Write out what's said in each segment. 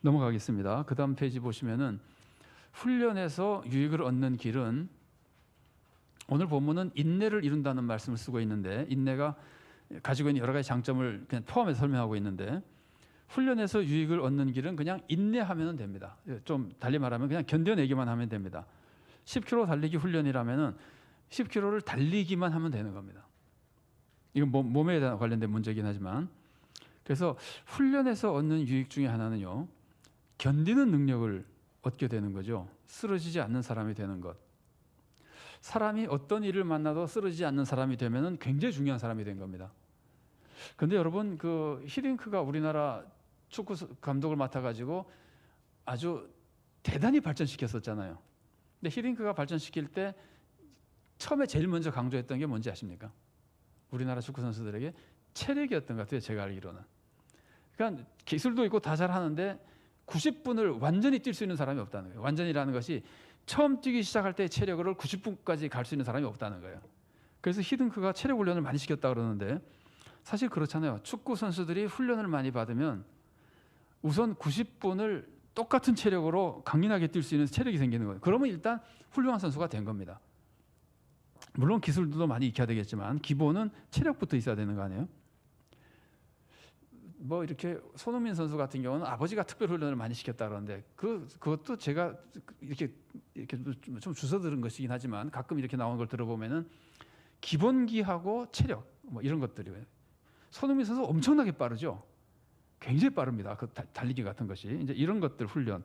넘어가겠습니다. 그 다음 페이지 보시면은 훈련에서 유익을 얻는 길은, 오늘 본문은 인내를 이룬다는 말씀을 쓰고 있는데, 인내가 가지고 있는 여러 가지 장점을 그냥 포함해서 설명하고 있는데, 훈련에서 유익을 얻는 길은 그냥 인내하면 됩니다. 좀 달리 말하면 그냥 견뎌내기만 하면 됩니다. 10km 달리기 훈련이라면은 10km를 달리기만 하면 되는 겁니다. 이건 몸에 관련된 문제이긴 하지만, 그래서 훈련에서 얻는 유익 중에 하나는요, 견디는 능력을 얻게 되는 거죠. 쓰러지지 않는 사람이 되는 것. 사람이 어떤 일을 만나도 쓰러지지 않는 사람이 되면은 굉장히 중요한 사람이 된 겁니다. 그런데 여러분, 그 히딩크가 우리나라 축구 감독을 맡아가지고 아주 대단히 발전시켰었잖아요. 근데 히딩크가 발전시킬 때 처음에 제일 먼저 강조했던 게 뭔지 아십니까? 우리나라 축구 선수들에게 체력이었던 것 같아요, 제가 알기로는. 그러니까 기술도 있고 다 잘하는데 90분을 완전히 뛸 수 있는 사람이 없다는 거예요. 완전이라는 것이 처음 뛰기 시작할 때 체력을 90분까지 갈 수 있는 사람이 없다는 거예요. 그래서 히딩크가 체력 훈련을 많이 시켰다 그러는데, 사실 그렇잖아요. 축구 선수들이 훈련을 많이 받으면 우선 90분을 똑같은 체력으로 강인하게 뛸 수 있는 체력이 생기는 거예요. 그러면 일단 훌륭한 선수가 된 겁니다. 물론 기술도 많이 익혀야 되겠지만 기본은 체력부터 있어야 되는 거 아니에요? 뭐 이렇게 손흥민 선수 같은 경우는 아버지가 특별 훈련을 많이 시켰다 그러는데, 그것도 제가 이렇게 좀 주워 들은 것이긴 하지만 가끔 이렇게 나오는 걸 들어보면은 기본기하고 체력 뭐 이런 것들이에요. 손흥민 선수 엄청나게 빠르죠. 굉장히 빠릅니다. 그 달리기 같은 것이 이제 이런 것들 훈련.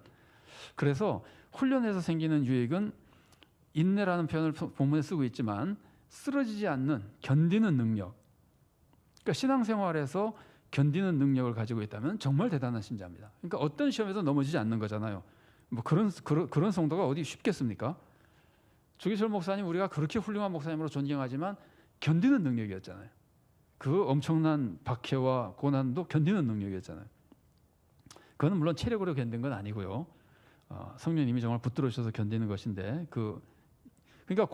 그래서 훈련에서 생기는 유익은 인내라는 표현을 본문에 쓰고 있지만 쓰러지지 않는 견디는 능력. 그러니까 신앙생활에서 견디는 능력을 가지고 있다면 정말 대단한 신자입니다. 그러니까 어떤 시험에도 넘어지지 않는 거잖아요. 뭐 그런 성도가 어디 쉽겠습니까? 주기철 목사님, 우리가 그렇게 훌륭한 목사님으로 존경하지만 견디는 능력이었잖아요. 그 엄청난 박해와 고난도 견디는 능력이었잖아요. 그건 물론 체력으로 견딘 건 아니고요. 성령님이 정말 붙들어주셔서 견디는 것인데, 그러니까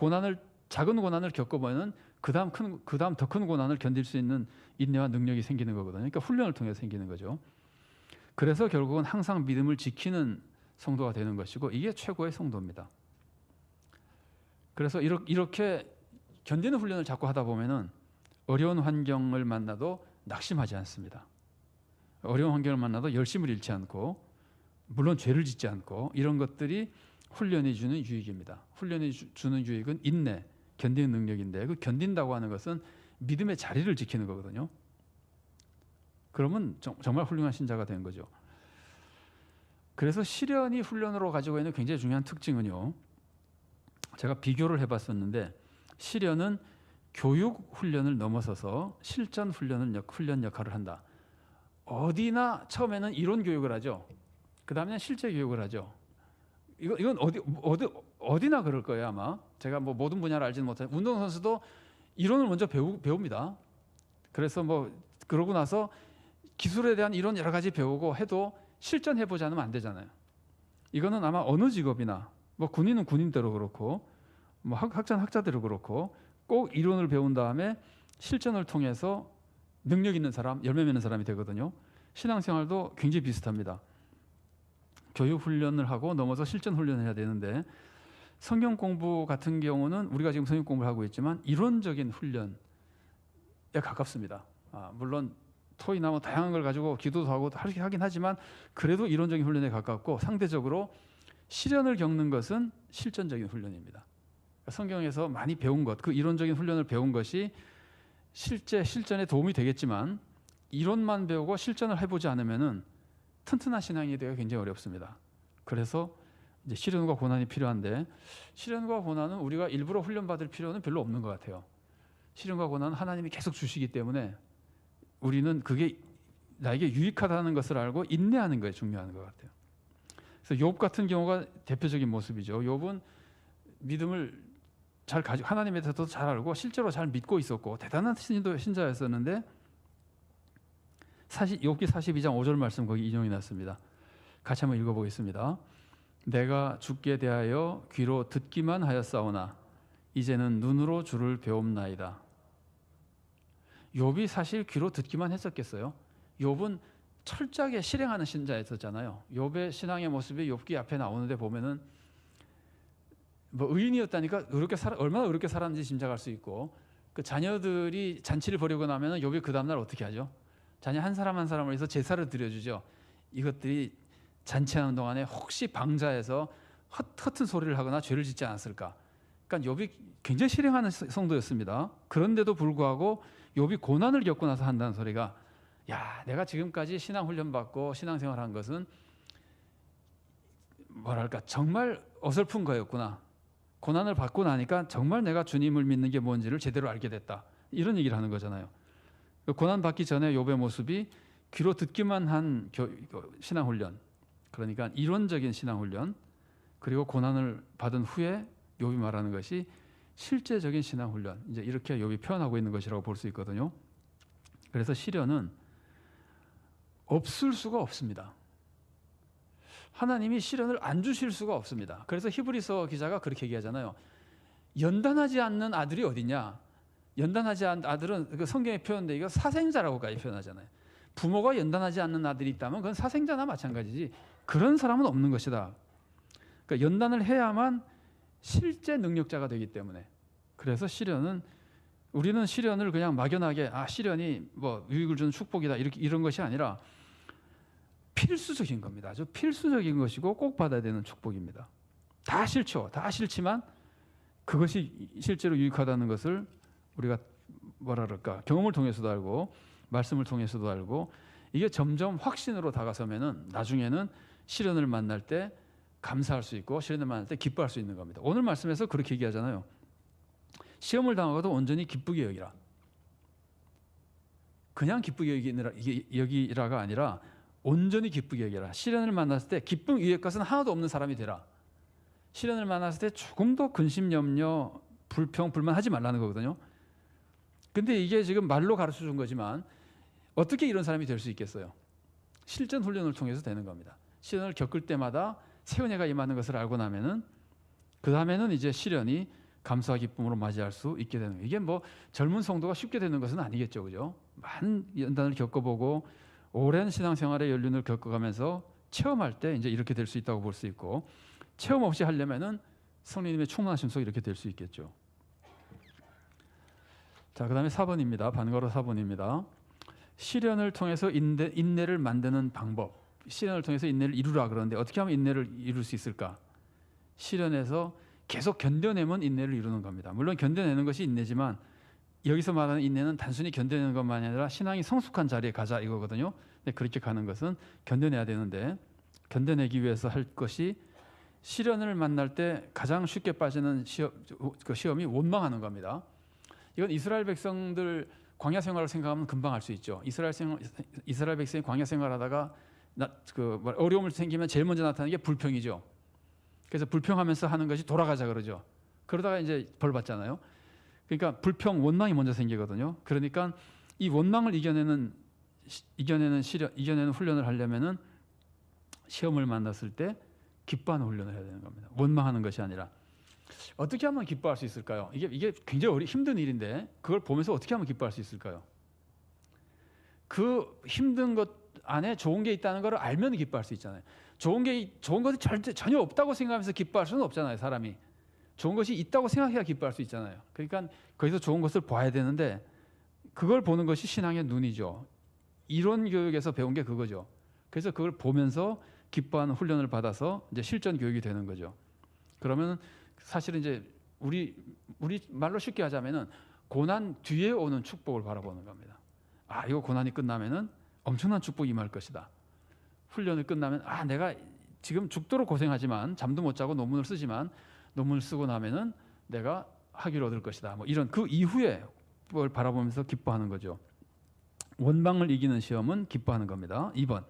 작은 고난을 겪어보면 그 다음 더 큰 고난을 견딜 수 있는 인내와 능력이 생기는 거거든요. 그러니까 훈련을 통해서 생기는 거죠. 그래서 결국은 항상 믿음을 지키는 성도가 되는 것이고, 이게 최고의 성도입니다. 그래서 이렇게 견디는 훈련을 자꾸 하다 보면은 어려운 환경을 만나도 낙심하지 않습니다. 어려운 환경을 만나도 열심을 잃지 않고, 물론 죄를 짓지 않고, 이런 것들이 훈련이 주는 유익입니다. 훈련이 주는 유익은 인내, 견디는 능력인데, 그 견딘다고 하는 것은 믿음의 자리를 지키는 거거든요. 그러면 정말 훌륭한 신자가 된 거죠. 그래서 시련이 훈련으로 가지고 있는 굉장히 중요한 특징은요, 제가 비교를 해봤었는데, 시련은 교육 훈련을 넘어서서 실전 훈련 역할을 한다. 어디나 처음에는 이론 교육을 하죠. 그 다음에는 실제 교육을 하죠. 이건 어디나 그럴 거예요, 아마. 제가 뭐 모든 분야를 알지는 못하지만 운동선수도 이론을 먼저 배웁니다. 그래서 뭐 그러고 나서 기술에 대한 이론 여러 가지 배우고 해도 실전해보지 않으면 안 되잖아요. 이거는 아마 어느 직업이나, 뭐 군인은 군인대로 그렇고, 뭐 학자는 학자대로 그렇고, 꼭 이론을 배운 다음에 실전을 통해서 능력 있는 사람, 열매 맺는 사람이 되거든요. 신앙생활도 굉장히 비슷합니다. 교육 훈련을 하고 넘어서 실전 훈련을 해야 되는데, 성경 공부 같은 경우는 우리가 지금 성경 공부를 하고 있지만 이론적인 훈련에 가깝습니다. 물론 토이나 뭐 다양한 걸 가지고 기도도 하고 하긴 하지만 그래도 이론적인 훈련에 가깝고, 상대적으로 시련을 겪는 것은 실전적인 훈련입니다. 성경에서 많이 배운 것, 그 이론적인 훈련을 배운 것이 실전에 도움이 되겠지만, 이론만 배우고 실전을 해보지 않으면은 튼튼한 신앙이 되기가 굉장히 어렵습니다. 그래서 이제 시련과 고난이 필요한데, 시련과 고난은 우리가 일부러 훈련받을 필요는 별로 없는 것 같아요. 시련과 고난은 하나님이 계속 주시기 때문에 우리는 그게 나에게 유익하다는 것을 알고 인내하는 것이 중요한 것 같아요. 그래서 욥 같은 경우가 대표적인 모습이죠. 욥은 믿음을 잘 가지고 하나님에 대해서도 잘 알고 실제로 잘 믿고 있었고 대단한 신자였었는데, 욥기 42장 5절 말씀 거기 인용이 났습니다. 같이 한번 읽어보겠습니다. 내가 주께 대하여 귀로 듣기만 하였사오나 이제는 눈으로 주를 배움나이다. 욥이 사실 귀로 듣기만 했었겠어요? 욥은 철저하게 실행하는 신자였었잖아요. 욥의 신앙의 모습이 욥기 앞에 나오는데 보면은 뭐 의인이었다니까 얼마나 어렵게 살았는지 짐작할 수 있고, 그 자녀들이 잔치를 벌이고 나면은 욥이 그 다음날 어떻게 하죠? 자녀 한 사람 한 사람을 위해서 제사를 드려주죠. 이것들이 잔치하는 동안에 혹시 방자해서 허튼 소리를 하거나 죄를 짓지 않았을까? 그러니까 욥이 굉장히 실행하는 성도였습니다. 그런데도 불구하고 욥이 고난을 겪고 나서 한다는 소리가, 야, 내가 지금까지 신앙 훈련 받고 신앙생활한 것은 뭐랄까 정말 어설픈 거였구나. 고난을 받고 나니까 정말 내가 주님을 믿는 게 뭔지를 제대로 알게 됐다. 이런 얘기를 하는 거잖아요. 고난 받기 전에 욥의 모습이 귀로 듣기만 한 신앙 훈련, 그러니까 이론적인 신앙 훈련, 그리고 고난을 받은 후에 욥이 말하는 것이 실제적인 신앙 훈련, 이제 이렇게 욥이 표현하고 있는 것이라고 볼 수 있거든요. 그래서 시련은 없을 수가 없습니다. 하나님이 시련을 안 주실 수가 없습니다. 그래서 히브리서 기자가 그렇게 얘기하잖아요. 연단하지 않는 아들이 어디냐? 연단하지 않는 아들은 그 성경에 표현돼 이거 사생자라고까지 표현하잖아요. 부모가 연단하지 않는 아들이 있다면 그건 사생자나 마찬가지지 그런 사람은 없는 것이다. 그러니까 연단을 해야만 실제 능력자가 되기 때문에, 그래서 시련은, 우리는 시련을 그냥 막연하게 시련이 뭐 유익을 주는 축복이다 이렇게 이런 것이 아니라 필수적인 겁니다. 아주 필수적인 것이고 꼭 받아야 되는 축복입니다. 다 싫죠. 다 싫지만 그것이 실제로 유익하다는 것을 우리가 뭐라 그럴까, 경험을 통해서도 알고 말씀을 통해서도 알고, 이게 점점 확신으로 다가서면은 나중에는 시련을 만날 때 감사할 수 있고 시련을 만날 때 기뻐할 수 있는 겁니다. 오늘 말씀에서 그렇게 얘기하잖아요. 시험을 당하고도 온전히 기쁘게 여기라. 그냥 기쁘게 여기라가 아니라 온전히 기쁘게 여기라. 시련을 만났을 때 기쁨 위에 것은 하나도 없는 사람이 되라. 시련을 만났을 때 조금도 근심, 염려, 불평, 불만하지 말라는 거거든요. 근데 이게 지금 말로 가르쳐 준 거지만 어떻게 이런 사람이 될 수 있겠어요? 실전 훈련을 통해서 되는 겁니다. 시련을 겪을 때마다 새 은혜가 임하는 것을 알고 나면은 그 다음에는 이제 시련이 감사와 기쁨으로 맞이할 수 있게 되는 거예요. 이게 뭐 젊은 성도가 쉽게 되는 것은 아니겠죠, 그죠? 많은 연단을 겪어보고 오랜 신앙생활의 연륜을 겪어가면서 체험할 때 이제 이렇게 될 수 있다고 볼 수 있고, 체험 없이 하려면은 성령님의 충만하심 속에 이렇게 될 수 있겠죠. 자, 그 다음에 4번입니다. 반가로 4번입니다. 시련을 통해서 인내를 만드는 방법. 시련을 통해서 인내를 이루라 그러는데 어떻게 하면 인내를 이룰 수 있을까? 시련에서 계속 견뎌내면 인내를 이루는 겁니다. 물론 견뎌내는 것이 인내지만 여기서 말하는 인내는 단순히 견뎌내는 것만이 아니라 신앙이 성숙한 자리에 가자 이거거든요. 근데 그렇게 가는 것은 견뎌내야 되는데, 견뎌내기 위해서 할 것이 시련을 만날 때 가장 쉽게 빠지는 시험이 원망하는 겁니다. 이건 이스라엘 백성들 광야 생활을 생각하면 금방 알 수 있죠. 이스라엘 백성이 광야 생활하다가 어려움을 생기면 제일 먼저 나타나는 게 불평이죠. 그래서 불평하면서 하는 것이 돌아가자 그러죠. 그러다가 이제 벌 받잖아요. 그러니까 불평, 원망이 먼저 생기거든요. 그러니까 이 원망을 이겨내는 훈련을 하려면은 시험을 만났을 때 기뻐하는 훈련을 해야 되는 겁니다. 원망하는 것이 아니라. 어떻게 하면 기뻐할 수 있을까요? 이게 굉장히 힘든 일인데 그걸 보면서 어떻게 하면 기뻐할 수 있을까요? 그 힘든 것 안에 좋은 게 있다는 걸 알면 기뻐할 수 있잖아요. 좋은 것이 전혀 없다고 생각하면서 기뻐할 수는 없잖아요. 사람이 좋은 것이 있다고 생각해야 기뻐할 수 있잖아요. 그러니까 거기서 좋은 것을 봐야 되는데 그걸 보는 것이 신앙의 눈이죠. 이론 교육에서 배운 게 그거죠. 그래서 그걸 보면서 기뻐하는 훈련을 받아서 이제 실전 교육이 되는 거죠. 그러면 사실은 이제 우리 말로 쉽게 하자면은 고난 뒤에 오는 축복을 바라보는 겁니다. 이거 고난이 끝나면은 엄청난 축복이 임할 것이다. 훈련을 끝나면 내가 지금 죽도록 고생하지만 잠도 못 자고 논문을 쓰지만 논문을 쓰고 나면은 내가 학위를 얻을 것이다. 뭐 이런 그 이후에 걸 바라보면서 기뻐하는 거죠. 원망을 이기는 시험은 기뻐하는 겁니다. 2번.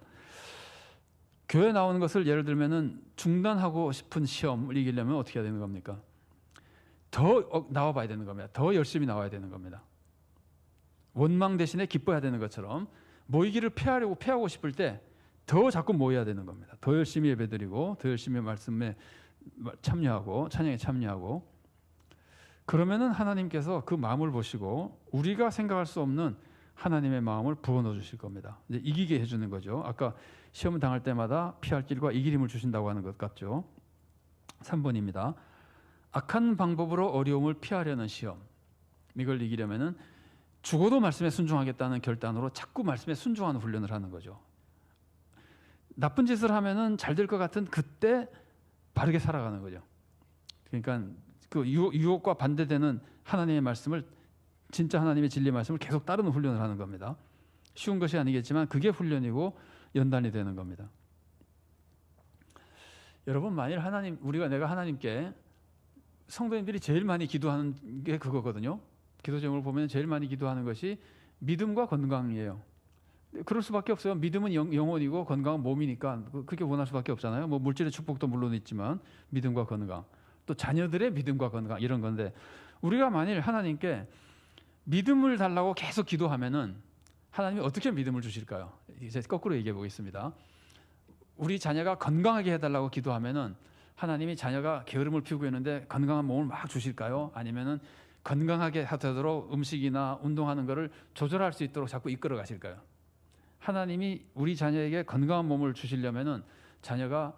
교회 나오는 것을 예를 들면은 중단하고 싶은 시험을 이기려면 어떻게 해야 되는 겁니까? 더 나와 봐야 되는 겁니다. 더 열심히 나와야 되는 겁니다. 원망 대신에 기뻐해야 되는 것처럼 모이기를 피하고 싶을 때 더 자꾸 모여야 되는 겁니다. 더 열심히 예배드리고 더 열심히 말씀에 참여하고 찬양에 참여하고, 그러면은 하나님께서 그 마음을 보시고 우리가 생각할 수 없는 하나님의 마음을 부어넣어 주실 겁니다. 이제 이기게 해주는 거죠. 아까 시험을 당할 때마다 피할 길과 이길 힘을 주신다고 하는 것 같죠. 3번입니다. 악한 방법으로 어려움을 피하려는 시험. 이걸 이기려면은 죽어도 말씀에 순종하겠다는 결단으로 자꾸 말씀에 순종하는 훈련을 하는 거죠. 나쁜 짓을 하면은 잘 될 것 같은 그때 바르게 살아가는 거죠. 그러니까 그 유혹과 반대되는 하나님의 말씀을, 진짜 하나님의 진리 말씀을 계속 따르는 훈련을 하는 겁니다. 쉬운 것이 아니겠지만 그게 훈련이고 연단이 되는 겁니다. 여러분, 만일 내가 하나님께, 성도님들이 제일 많이 기도하는 게 그거거든요. 기도 제목을 보면 제일 많이 기도하는 것이 믿음과 건강이에요. 그럴 수밖에 없어요. 믿음은 영혼이고 건강은 몸이니까 그렇게 원할 수밖에 없잖아요. 뭐 물질의 축복도 물론 있지만 믿음과 건강, 또 자녀들의 믿음과 건강, 이런 건데, 우리가 만일 하나님께 믿음을 달라고 계속 기도하면은 하나님이 어떻게 믿음을 주실까요? 이제 거꾸로 얘기해 보겠습니다. 우리 자녀가 건강하게 해달라고 기도하면은 하나님이 자녀가 게으름을 피우고 있는데 건강한 몸을 막 주실까요? 아니면은 건강하게 하도록 음식이나 운동하는 것을 조절할 수 있도록 자꾸 이끌어 가실까요? 하나님이 우리 자녀에게 건강한 몸을 주시려면은 자녀가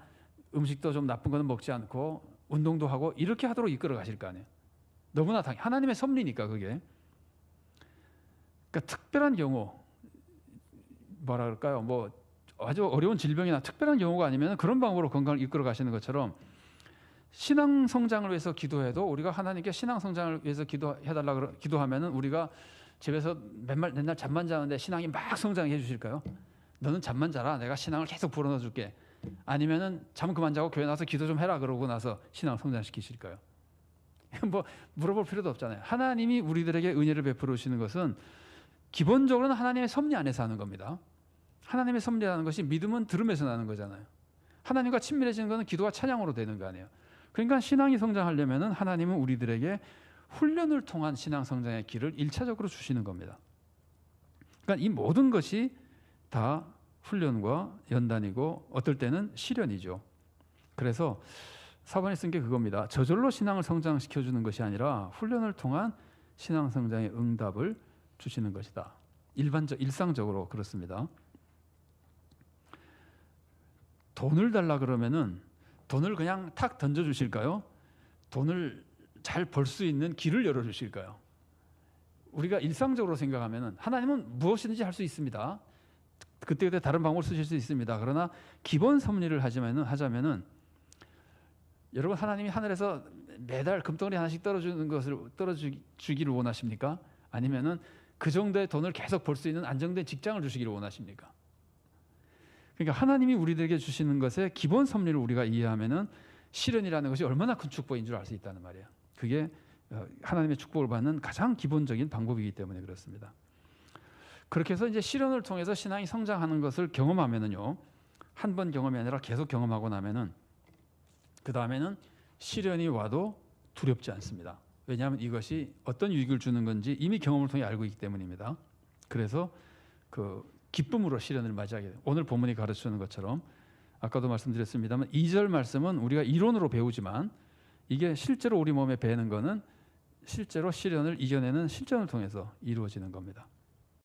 음식도 좀 나쁜 거는 먹지 않고 운동도 하고 이렇게 하도록 이끌어 가실 거 아니에요. 너무나 하나님의 섭리니까 그게. 그러니까 특별한 경우, 뭐라 그럴까요? 뭐 아주 어려운 질병이나 특별한 경우가 아니면 그런 방법으로 건강을 이끌어 가시는 것처럼, 신앙 성장을 위해서 기도해도 우리가 하나님께 신앙 성장을 위해서 기도해달라고 기도하면은 우리가 집에서 맨날 잠만 자는데 신앙이 막 성장해 주실까요? 너는 잠만 자라, 내가 신앙을 계속 불어넣어 줄게. 아니면은 잠 그만 자고 교회 나서 기도 좀 해라 그러고 나서 신앙 성장시키실까요? 뭐 물어볼 필요도 없잖아요. 하나님이 우리들에게 은혜를 베풀으시는 것은 기본적으로는 하나님의 섭리 안에서 하는 겁니다. 하나님의 섭리라는 것이, 믿음은 들음에서 나는 거잖아요. 하나님과 친밀해지는 것은 기도와 찬양으로 되는 거 아니에요. 그러니까 신앙이 성장하려면은 하나님은 우리들에게 훈련을 통한 신앙 성장의 길을 1차적으로 주시는 겁니다. 그러니까 이 모든 것이 다 훈련과 연단이고 어떨 때는 시련이죠. 그래서 4번에 쓴 게 그겁니다. 저절로 신앙을 성장시켜주는 것이 아니라 훈련을 통한 신앙 성장의 응답을 주시는 것이다. 일상적으로 그렇습니다. 돈을 달라 그러면은 돈을 그냥 탁 던져 주실까요? 돈을 잘 벌 수 있는 길을 열어 주실까요? 우리가 일상적으로 생각하면은 하나님은 무엇이든지 할 수 있습니다. 그때그때 다른 방법을 쓰실 수 있습니다. 그러나 기본 섭리를 하자면은 여러분, 하나님이 하늘에서 매달 금덩어리 하나씩 떨어주기를 원하십니까? 아니면은 그 정도의 돈을 계속 벌 수 있는 안정된 직장을 주시기를 원하십니까? 그러니까 하나님이 우리들에게 주시는 것의 기본 섭리를 우리가 이해하면은 시련이라는 것이 얼마나 큰 축복인 줄 알 수 있다는 말이에요. 그게 하나님의 축복을 받는 가장 기본적인 방법이기 때문에 그렇습니다. 그렇게 해서 이제 시련을 통해서 신앙이 성장하는 것을 경험하면은요, 한 번 경험이 아니라 계속 경험하고 나면은 그 다음에는 시련이 와도 두렵지 않습니다. 왜냐하면 이것이 어떤 유익을 주는 건지 이미 경험을 통해 알고 있기 때문입니다. 그래서 그 기쁨으로 시련을 맞이하게 돼요. 오늘 본문이 가르치는 것처럼, 아까도 말씀드렸습니다만 2절 말씀은 우리가 이론으로 배우지만 이게 실제로 우리 몸에 배는 거는 실제로 시련을 이겨내는 실전을 통해서 이루어지는 겁니다.